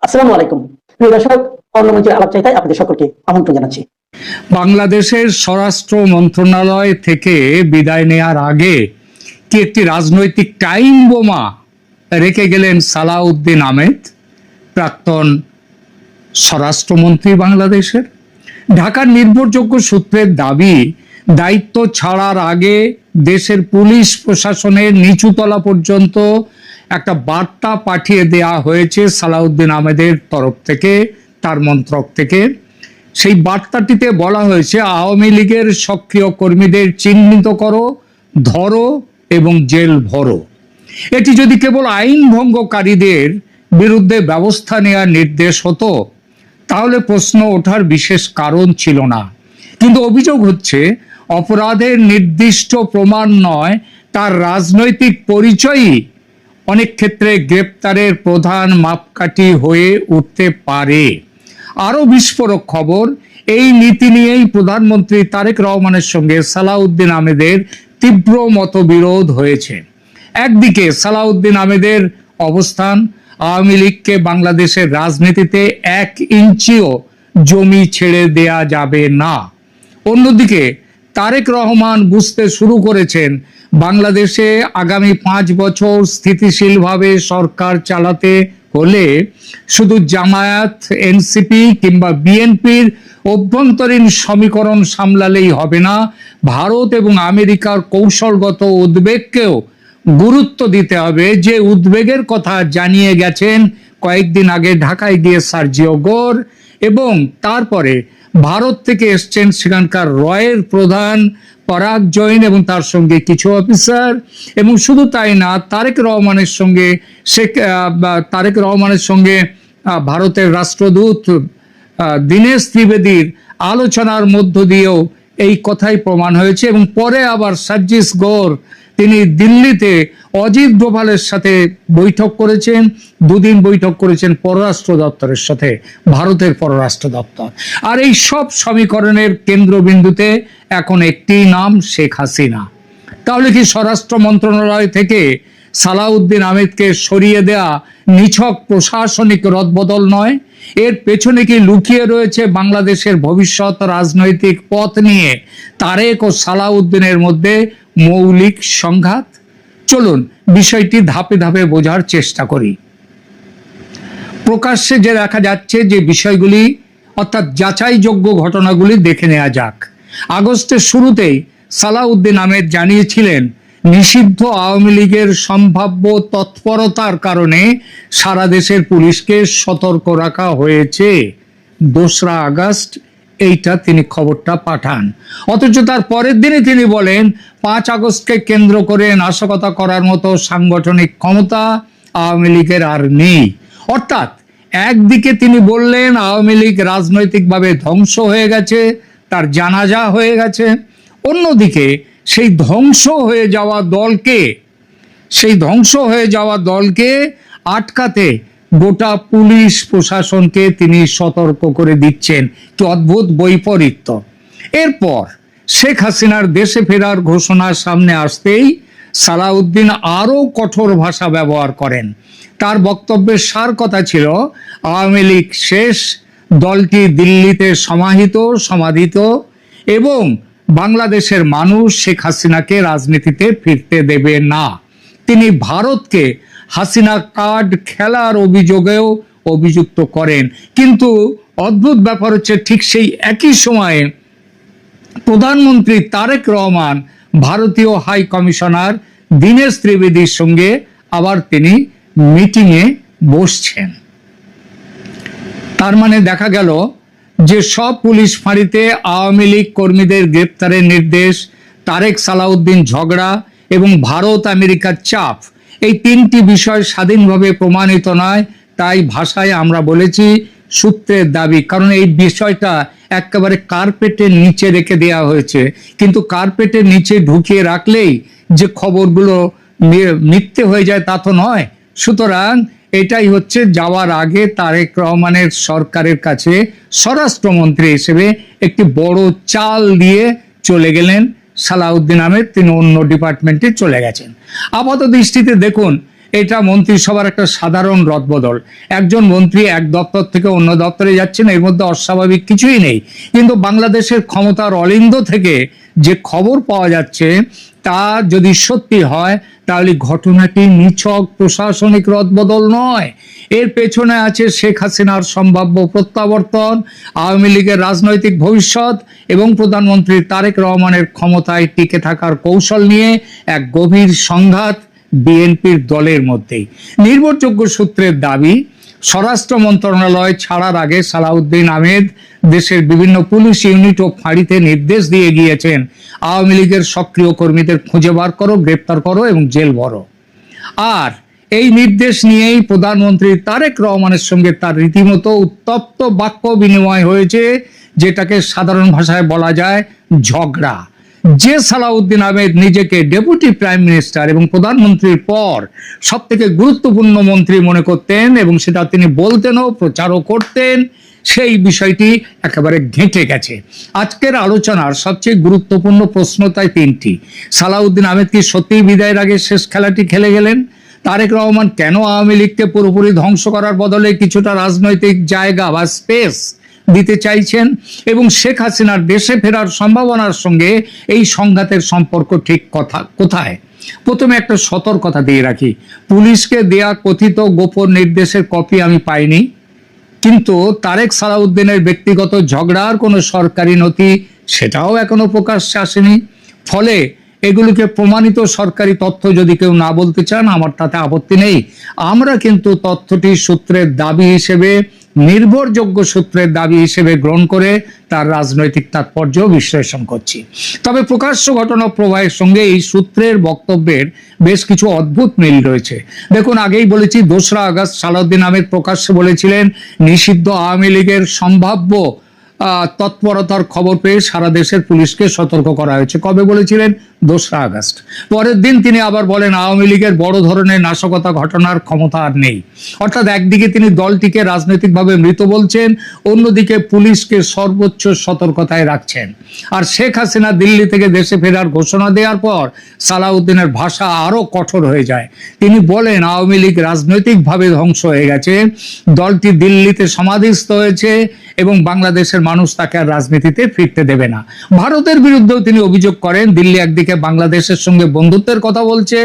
আসসালামু আলাইকুম। প্রিয় দর্শক, অন্যমঞ্চের আলাপচারিতায় আপনাদের সকলকে আমন্ত্রণ জানাচ্ছি। বাংলাদেশের স্বরাষ্ট্র মন্ত্রণালয় থেকে বিদায় নেয়ার আগে কি একটি রাজনৈতিক টাইম বোমা রেখে গেলেন সালাউদ্দিন আহমেদ, প্রাক্তন স্বরাষ্ট্রমন্ত্রী বাংলাদেশের? ঢাকার নির্ভরযোগ্য সূত্রের দাবি, দায়িত্ব ছাড়ার আগে দেশের পুলিশ প্রশাসনের নিচুতলা পর্যন্ত একটা বার্তা পাঠিয়ে দেয়া হয়েছে সালাউদ্দিন আহমেদের তরফ থেকে, তার মন্ত্রক থেকে। সেই বার্তাটিতে বলা হয়েছে, আওয়ামী লীগের সক্রিয় কর্মীদের চিহ্নিত করো, ধরো এবং জেল ভরো। এটি যদি কেবল আইন ভঙ্গকারীদের বিরুদ্ধে ব্যবস্থা নেওয়ার নির্দেশ হতো তাহলে প্রশ্ন ওঠার বিশেষ কারণ ছিল না। কিন্তু অভিযোগ হচ্ছে অপরাধের নির্দিষ্ট প্রমাণ নয়, তার রাজনৈতিক পরিচয়ই অনেক ক্ষেত্রে গ্রেপ্তারের প্রধান মাপকাঠি হয়ে উঠতে পারে। আরো বিস্ফোরক খবর, এই নীতি নিয়েই প্রধানমন্ত্রী তারেক রহমানের সঙ্গে সালাউদ্দিন আহমেদের তীব্র মতবিরোধ হয়েছে। একদিকে সালাউদ্দিন আহমেদের অবস্থান, আওয়ামী লীগকে বাংলাদেশের রাজনীতিতে 1 ইঞ্চিও জমি ছেড়ে দেয়া যাবে না। অন্যদিকে তারেক রহমান বুঝতে শুরু করেছেন, বাংলাদেশে আগামী 5 বছর স্থিতিশীলভাবে সরকার চালাতে হলে শুধু জামায়াত, এনসিপি কিংবা বিএনপির অভ্যন্তরীণ সমীকরণ সামলালেই হবে না, ভারত এবং আমেরিকার কৌশলগত উদ্বেগকেও গুরুত্ব দিতে হবে। যে উদ্বেগের কথা জানিয়ে গেছেন কয়েকদিন আগে ঢাকায় গিয়ে সার্জিও গোর, এবং তারপরে ভারত থেকে এসছেন সেখানকার রয়ের প্রধান পরাগ জৈন এবং তার সঙ্গে কিছু অফিসার, এবং শুধু তাই না, তারেক রহমানের সঙ্গে ভারতের রাষ্ট্রদূত দীনেশ ত্রিবেদীর আলোচনার মধ্য দিয়েও এই কথাই প্রমাণ হয়েছে। এবং পরে আবার সার্জিস গোর তিনি দিল্লিতে অজিত ডোভালের সাথে বৈঠক করেছেন, 2 দিন বৈঠক করেছেন পররাষ্ট্র দপ্তরের সাথে, ভারতের পররাষ্ট্র দপ্তর। আর এই সব সমীকরণের কেন্দ্রবিন্দুতে এখন একটি নাম, শেখ হাসিনা। তাহলে কি স্বরাষ্ট্র মন্ত্রণালয় থেকে সালাউদ্দিন আহমেদকে সরিয়ে দেয়া নিছক প্রশাসনিক রদবদল নয়? এর পেছনে কি লুকিয়ে রয়েছে বাংলাদেশের ভবিষ্যৎ রাজনৈতিক পথ নিয়ে তারেক ও সালাউদ্দিনের মধ্যে মৌলিক সংঘাত? চলুন বিষয়টি ধাপে ধাপে বোঝার চেষ্টা করি। প্রকাশ্যে যে দেখা যাচ্ছে যে বিষয়গুলি, অর্থাৎ যাচাইযোগ্য ঘটনাগুলি দেখে নেওয়া যাক। আগস্টের শুরুতেই সালাউদ্দিন আহমেদ জানিয়েছিলেন, নিষিদ্ধ আওয়ামী লীগের সম্ভাব্য তৎপরতার কারণে সারা দেশের পুলিশকে সতর্ক রাখা হয়েছে। 2রা আগস্ট এইটা তিনি খবরটা পাঠান। অথচ তার পরের দিনে তিনি বলেন, 5 আগস্টকে কেন্দ্র করে নাশকতা করার মতো সাংগঠনিক ক্ষমতা আওয়ামী লীগের আর নেই। অর্থাৎ একদিকে তিনি বললেন আওয়ামী লীগ রাজনৈতিকভাবে ধ্বংস হয়ে গেছে, তার জানাজা হয়ে গেছে। অন্যদিকে সেই ধ্বংস হয়ে যাওয়া দলকে আটকাতে গোটা পুলিশ প্রশাসনকে তিনি সতর্ক করে দিচ্ছেন। কি অদ্ভুত বৈপরীত্য! এরপর শেখ হাসিনার দেশে ফেরার ঘোষণা সামনে আসতেই সালাউদ্দিন আরো কঠোর ভাষা ব্যবহার করেন। তার বক্তব্যের সার কথা ছিল, আওয়ামী লীগ শেষ, দলটি দিল্লিতে সমাধিত এবং বাংলাদেশের মানুষ শেখ হাসিনাকে রাজনীতিতে ফিরতে দেবে না। তিনি ভারতকে হাসিনা কার্ড খেলার অভিযোগেও অভিযুক্ত করেন। কিন্তু অদ্ভুত ব্যাপার হচ্ছে, ঠিক সেই একই সময়ে প্রধানমন্ত্রী তারেক রহমান ভারতীয় হাই কমিশনার দীনেশ ত্রিবেদীর সঙ্গে আবার তিনি মিটিংয়ে বসছেন। তার মানে দেখা গেল যে সব পুলিশ ফাঁড়িতে আওয়ামী লীগ কর্মীদের গ্রেপ্তারের নির্দেশ, তারেক সালাউদ্দিন ঝগড়া এবং ভারত আমেরিকার চাপ, এই 3টি বিষয় স্বাধীনভাবে প্রমাণিত নয়। তাই ভাষায় আমরা বলেছি সূত্রের দাবি, কারণ এই বিষয়টা একেবারে কার্পেটের নিচে রেখে দেওয়া হয়েছে। কিন্তু কার্পেটের নিচে ঢুকিয়ে রাখলেই যে খবরগুলো মিথ্যে হয়ে যায় তা তো নয়। সুতরাং এটাই হচ্ছে যাওয়ার আগে তারেক রহমানের সরকারের কাছে স্বরাষ্ট্রমন্ত্রী হিসেবে একটি বড় চাল দিয়ে চলে গেলেন সালাউদ্দিন আহমেদ। তিনি অন্য ডিপার্টমেন্টে চলে গেছেন। আপাত দৃষ্টিতে দেখুন, এটা মন্ত্রিসভার একটা সাধারণ রদবদল। একজন মন্ত্রী এক দপ্তর থেকে অন্য দপ্তরে যাচ্ছেন, এর মধ্যে অস্বাভাবিক কিছুই নেই। কিন্তু বাংলাদেশের ক্ষমতার অলিন্দ থেকে যে খবর পাওয়া যাচ্ছে তা যদি সত্যি হয় তাহলে ঘটনাটি নিছক প্রশাসনিক রদবদল নয়, এর পেছনে আছে শেখ হাসিনার সম্ভাব্য প্রত্যাবর্তন, আওয়ামী লীগের রাজনৈতিক ভবিষ্যৎ এবং প্রধানমন্ত্রী তারেক রহমানের ক্ষমতায় টিকে থাকার কৌশল নিয়ে এক গভীর সংঘাত বিএনপির দলের মধ্যেই। নির্ভরযোগ্য সূত্রের দাবি, স্বরাষ্ট্র মন্ত্রণালয় ছাড়ার আগে সালাউদ্দিন আহমেদ দেশের বিভিন্ন পুলিশ ইউনিট ও ফাঁড়িতে নির্দেশ দিয়ে গিয়েছেন, আওয়ামী লীগের সক্রিয় কর্মীদের খুঁজে বার করো, গ্রেপ্তার করো এবং জেল ভরো। আর এই নির্দেশ নিয়েই প্রধানমন্ত্রী তারেক রহমানের সঙ্গে তার রীতিমতো উত্তপ্ত বাক্য বিনিময় হয়েছে, যেটাকে সাধারণ ভাষায় বলা যায় ঝগড়া। যে সালাউদ্দিন আহমেদ নিজেকে ডেপুটি প্রাইম মিনিস্টার এবং প্রধানমন্ত্রীর পর সব থেকে গুরুত্বপূর্ণ মন্ত্রী মনে করতেন এবং সেটা তিনি বলতেনও, প্রচারও করতেন, সেই বিষয়টি একেবারে ঘেঁটে গেছে। আজকের আলোচনার সবচেয়ে গুরুত্বপূর্ণ প্রশ্ন তাই তিনটি। সালাউদ্দিন আহমেদ কি সত্যিই বিদায়ের আগে শেষ খেলাটি খেলে গেলেন? তারেক রহমান কেন আওয়ামী লীগকে পুরোপুরি ধ্বংস করার বদলে কিছুটা রাজনৈতিক জায়গা বা স্পেস দিতে চাইছেন? এবং শেখ হাসিনার দেশে ফেরার সম্ভাবনার সঙ্গে এই সংঘাতের সম্পর্ক ঠিক কোথায়? প্রথমে একটা সতর্কতা দিয়ে রাখি, পুলিশকে দেয়া কথিত গোপন নির্দেশের কপি আমি পাইনি, কিন্তু তারেক সালাউদ্দিনের ব্যক্তিগত ঝগড়ার কোনো সরকারি নথি সেটাও এখনো প্রকাশ্যে আসেনি। ফলে এগুলোকে প্রমাণিত সরকারি তথ্য যদি কেউ না বলতে চান, আমার তাতে আপত্তি নেই। আমরা কিন্তু তথ্যটি সূত্রের দাবি হিসেবে, নির্ভরযোগ্য সূত্রের দাবি হিসেবে গ্রহণ করে তার রাজনৈতিক তাৎপর্য বিশ্লেষণ করছি। তবে প্রকাশ্য ঘটনা প্রবাহের সঙ্গে এই সূত্রের বক্তব্যের বেশ কিছু অদ্ভুত মিল রয়েছে। দেখুন, আগেই বলেছি 2রা আগস্ট সালাউদ্দিন আহমেদ প্রকাশ্যে বলেছিলেন নিষিদ্ধ আওয়ামী লীগের সম্ভাব্য তৎপরতার খবর পেয়ে সারা দেশের পুলিশকে সতর্ক করা হয়েছে। কবে বলেছিলেন? 2রা আগস্ট। পরের দিন তিনি আবার বলেন আওয়ামী লীগের বড় ধরনের নাশকতা ঘটনার ক্ষমতা আর নেই। অর্থাৎ একদিকে তিনি দলটিকে রাজনৈতিকভাবে মৃত বলছেন, অন্যদিকে পুলিশকে সর্বোচ্চ সতর্কতায় রাখছেন। আর শেখ হাসিনা দিল্লি থেকে দেশে ফেরার ঘোষণা দেওয়ার পর সালাউদ্দিনের ভাষা আরো কঠোর হয়ে যায়। তিনি বলেন আওয়ামী লীগ রাজনৈতিকভাবে ধ্বংস হয়ে গেছে, দলটি দিল্লিতে সমাধিস্থ হয়েছে এবং বাংলাদেশের মানুষ তাকে আর রাজনীতিতে ফিরতে দেবে না। ভারতের বিরুদ্ধেও তিনি অভিযোগ করেন দিল্লি একদিকে বাংলাদেশের সঙ্গে বন্ধুত্বের কথা বলছে,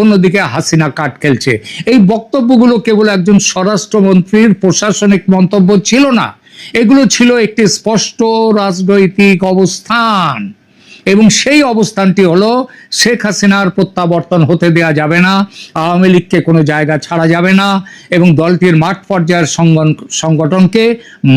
অন্যদিকে হাসিনা কাট খেলছে। এই বক্তব্যগুলো কেবল একজন স্বরাষ্ট্রমন্ত্রীর প্রশাসনিক মন্তব্য ছিল না, এগুলো ছিল একটি স্পষ্ট রাজনৈতিক অবস্থান। এবং সেই অবস্থানটি হলো শেখ হাসিনার প্রত্যাবর্তন হতে দেয়া যাবে না, আওয়ামী লীগকে কোনো জায়গা ছাড়া যাবে না এবং দলটির মাঠ পর্যায়ের সংগঠনকে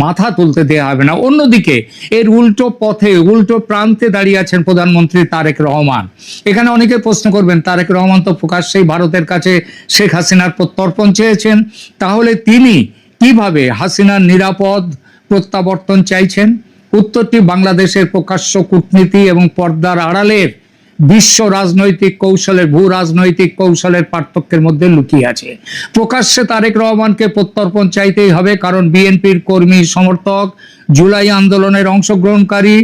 মাথা তুলতে দেয়া হবে না। অন্যদিকে এর উল্টো পথে, উল্টো প্রান্তে দাঁড়িয়ে আছেন প্রধানমন্ত্রী তারেক রহমান। এখানে অনেকে প্রশ্ন করবেন, তারেক রহমান তো প্রকাশ্যেই ভারতের কাছে শেখ হাসিনার প্রত্যর্পণ চেয়েছেন, তাহলে তিনি কিভাবে হাসিনার নিরাপদ প্রত্যাবর্তন চাইছেন? উত্তরটি বাংলাদেশের প্রকাশ্য কূটনীতি এবং পর্দার আড়ালের বিশ্ব রাজনৈতিক কৌশলের, ভূ রাজনৈতিক কৌশলের পার্থক্যের মধ্যে লুকিয়ে আছে। প্রকাশ্যে তারেক রহমানকে প্রত্যর্পণ চাইতেই হবে, কারণ বিএনপির কর্মী, সমর্থক, জুলাই আন্দোলনের অংশগ্রহণকারী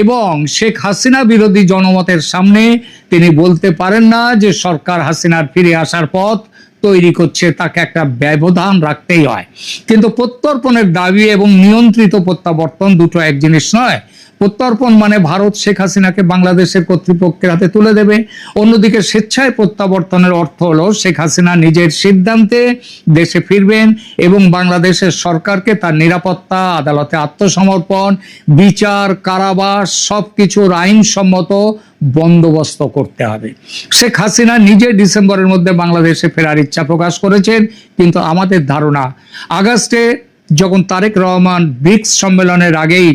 এবং শেখ হাসিনা বিরোধী জনমতের সামনে তিনি বলতে পারেন না যে সরকার হাসিনার ফিরে আসার পথ তৈরি করছে, তাকে একটা ব্যবধান রাখতেই হয়। কিন্তু প্রত্যর্পণের দাবি এবং নিয়ন্ত্রিত প্রত্যাবর্তন দুটো এক জিনিস নয়। প্রত্যর্পণ মানে ভারত শেখ হাসিনাকে বাংলাদেশের কর্তৃপক্ষের হাতে তুলে দেবে, অন্যদিকে স্বেচ্ছায় প্রত্যাবর্তনের অর্থ হলো শেখ হাসিনা নিজের সিদ্ধান্তে দেশে ফিরবেন এবং বাংলাদেশের সরকারকে তার নিরাপত্তা, আদালতে আত্মসমর্পণ, বিচার, কারাবাস সবকিছুর আইনসম্মত বন্দোবস্ত করতে হবে। শেখ হাসিনা নিজে ডিসেম্বরের মধ্যে বাংলাদেশে ফেরার ইচ্ছা প্রকাশ করেছেন, কিন্তু আমাদের ধারণা আগস্টে যখন তারেক রহমান ব্রিক্স সম্মেলনের আগেই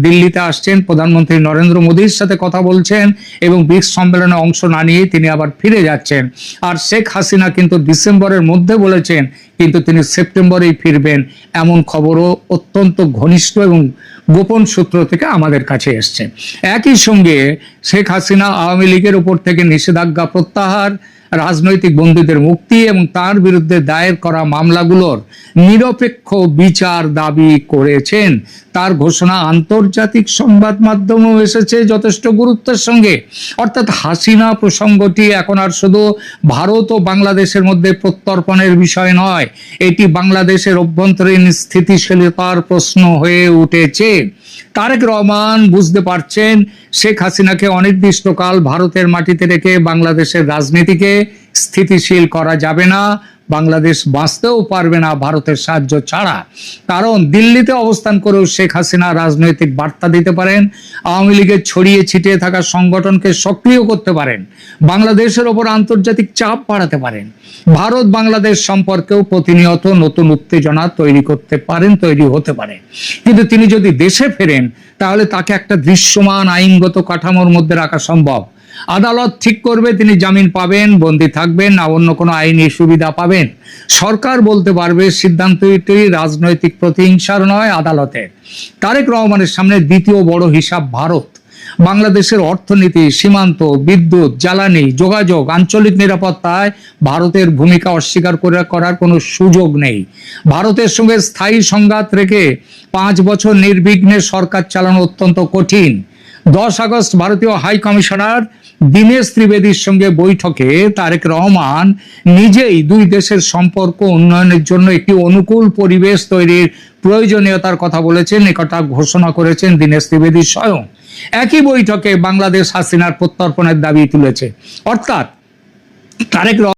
দিল্লিতে আসছেন, প্রধানমন্ত্রী নরেন্দ্র মোদীর সাথে কথা বলছেন এবং ব্রিক্স সম্মেলনে অংশ না নিয়ে তিনি আবার ফিরে যাচ্ছেন। আর শেখ হাসিনা কিন্তু ডিসেম্বরের মধ্যে বলেছেন কিন্তু তিনি সেপ্টেম্বরেই ফিরবেন, এমন খবরও অত্যন্ত ঘনিষ্ঠ এবং গোপন সূত্র থেকে আমাদের কাছে এসছে। একই সঙ্গে শেখ হাসিনা আওয়ামী লীগের উপর থেকে নিষেধাজ্ঞা প্রত্যাহার, রাজনৈতিক বন্দীদের মুক্তি এবং তার বিরুদ্ধে দায়ের করা মামলাগুলোর নিরপেক্ষ বিচার দাবি করেছেন। তার ঘোষণা আন্তর্জাতিক সংবাদ মাধ্যমেও এসেছে যথেষ্ট গুরুত্বের সঙ্গে। অর্থাৎ হাসিনা প্রসঙ্গটি এখন আর শুধু ভারত ও বাংলাদেশের মধ্যে প্রত্যর্পণের বিষয় নয়, এটি বাংলাদেশের অভ্যন্তরীণ স্থিতিশীলতার প্রশ্ন হয়ে উঠেছে। তারেক রহমান বুঝতে পারছেন শেখ হাসিনাকে অনির্দিষ্টকাল ভারতের মাটিতে রেখে বাংলাদেশের রাজনীতিকে স্থিতিশীল করা যাবে না, বাংলাদেশ বাঁচতেও পারবে না ভারতের সাহায্য ছাড়া। কারণ দিল্লিতে অবস্থান করেও শেখ হাসিনা রাজনৈতিক বার্তা দিতে পারেন, আওয়ামী লীগের ছড়িয়ে ছিটিয়ে থাকা সংগঠনকে সক্রিয় করতে পারেন, বাংলাদেশের ওপর আন্তর্জাতিক চাপ বাড়াতে পারেন, ভারত বাংলাদেশ সম্পর্কেও প্রতিনিয়ত নতুন উত্তেজনা তৈরি হতে পারে। কিন্তু তিনি যদি দেশে ফেরেন তাহলে তাকে একটা দৃশ্যমান আইনগত কাঠামোর মধ্যে রাখা সম্ভব। আদালত ঠিক করবে তিনি জামিন পাবেন, বন্দী থাকবেন না অন্য কোনো আইনি সুবিধা পাবেন। সরকার বলতে পারবে সিদ্ধান্তটি রাজনৈতিক প্রতিহিংসার নয়, আদালতের। তারেক রহমানের সামনে দ্বিতীয় বড় হিসাব ভারত। বাংলাদেশের অর্থনীতি, সীমান্ত, বিদ্যুৎ, জ্বালানি, যোগাযোগ, আঞ্চলিক নিরাপত্তায় ভারতের ভূমিকা অস্বীকার করার কোনো সুযোগ নেই। ভারতের সঙ্গে স্থায়ী সংঘাত রেখে 5 বছর নির্বিঘ্নে সরকার চালানো অত্যন্ত কঠিন। 10 আগস্ট ভারতীয় হাই কমিশনার দীনেশ ত্রিবেদীর সঙ্গে বৈঠকে তারেক রহমান নিজেই দুই দেশের সম্পর্ক উন্নয়নের জন্য একটি অনুকূল পরিবেশ তৈরির প্রয়োজনীয়তার কথা বলেছেন, একথা ঘোষণা করেছেন দীনেশ ত্রিবেদী স্বয়ং। একই বৈঠকে বাংলাদেশ হাসিনার প্রত্যর্পণের দাবি তুলেছে। অর্থাৎ তারেক